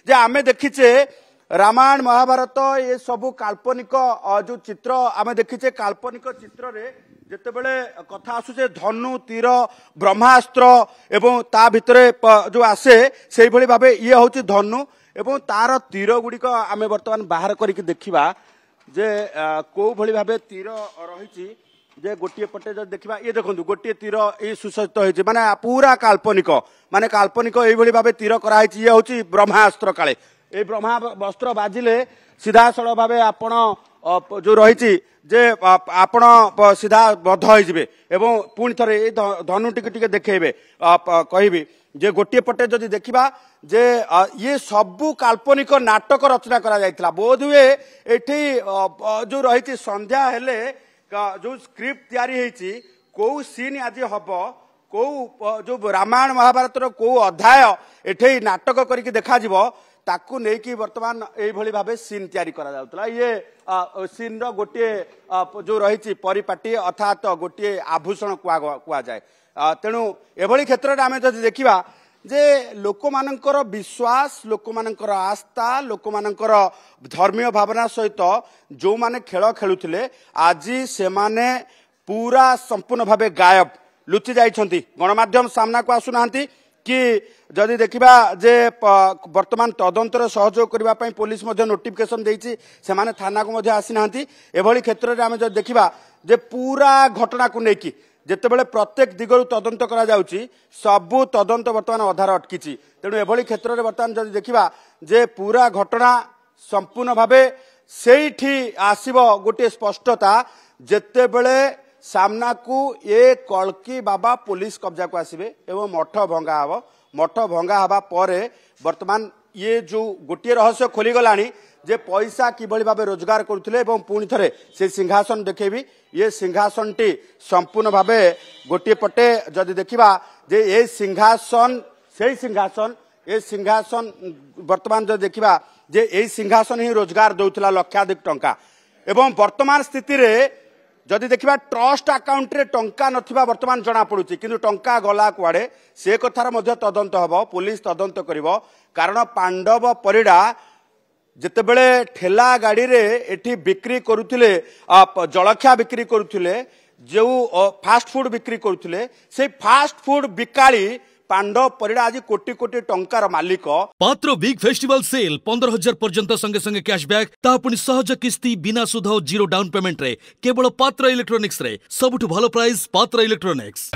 जे आमे देखिचे रामायण महाभारत ये सबू काल्पनिक जो चित्र आमे देखिचे काल्पनिक चित्र रे जेतेबेले कथा आसुचे धनु तीर ब्रह्मास्त्र एवं ता भितरे जो आसे सेही भली भाबे ये होची धनु एवं तार तीर गुड़िक आमे वर्तमान बाहर करिक देखिबा जे को भली भाबे तीर रहिची जे गोटे पटे जब देखा ये देखो गोटे तीर ये सुसज्जित होती माने पूरा काल्पनिक माने काल्पनिक ये भाव तीर कराई ये हूँ ब्रह्मास्त्र काले ये ब्रह्मास्त्र बाजिले सीधा सड़क भाव आपण जो रही जे आपण सीधा बद्ध होइजिबे एवं पुणी थे ये धनु टिके देखेबे कहबी जे गोटे पटे जदि देखा जे ये सबू काल्पनिक नाटक रचना करा जायतिला बोध हुए एठी जो रही संध्या हेले जो स्क्रिप्ट तैयारी होती कौ सीन आज हम कौ जो रामायण महाभारत कौ अध्याय एठे नाटक करके देखा ताकू नहीं वर्तमान ये भाव सीन तैयारी करा जाउतला ये सीन रो गोटे जो रही परिपाटी अर्थात गोटे आभूषण कुआ जाए तेणु एभली क्षेत्र में आम जब देखा जे लोक मानकर विश्वास लोक मानकर आस्था लोक मानकर धर्मीय भावना सहित जो माने खेल खेलुथिले आज से माने पूरा संपूर्ण भावे गायब लुचि जाइछंती गणमाध्यम सामना को आसुना कि जदि देखा जे वर्तमान तदंतर सहयोग करने पुलिस नोटिफिकेशन देछि से माने थाना को आसीना एभली क्षेत्र में आम जब देखा जे पूरा घटना को लेकिन जितेबाला प्रत्येक दिगरु तदंत करा जाउची सबु तदंत वर्तमान अधार अटकी तेणु एभली क्षेत्र में वर्तमान जब देखा जे पूरा घटना संपूर्ण भावे सेठी आसीबो गोटे स्पष्टता जेतेबेले सामना को ये कल्की बाबा पुलिस कब्जा को आसीबे एवं मठ भंगा हबो मठ भंगा हबा परे वर्तमान ये जो गोटे रहस्य खोली गलानी जे पैसा किभली भावे रोजगार करुथिले एवं पुणी थरे से सिंहासन देखेबी ये सिंहासन टी संपूर्ण भावे गोटे पटे जदि देखा जे ये सिंहासन से सिंहासन ये सिंहासन वर्तमान जब देखा जे ये सिंहासन ही रोजगार दौला लक्षाधिक टंका एवं वर्तमान स्थिति रे जदि देखा ट्रस्ट अकाउंट रे टंका नथिबा वर्तमान जना पड़ुची किंतु टंका गला कुआडे से कथार मध्य तदंत हबो पुलिस तदंत करिवो कारण पांडव परिडा जितेबेले ठेला गाड़ी रे एठी बिक्री करुथिले जलखिया बिक्री करुथिले जो फास्ट फूड बिक्री करुथिले से फास्ट फूड बिकाली पांडव परिडा आज कोटी कोटी टंकार मालिक पात्र बिग फेस्टिवल सेल 15,000 पर्यंत संगे संगे कैशबैक तापुनी सहज किस्ती बिना सुध और जीरो डाउन पेमेंट रे केवल पात्र इलेक्ट्रॉनिक्स रे सबुठु भलो प्राइस पात्र इलेक्ट्रॉनिक्स।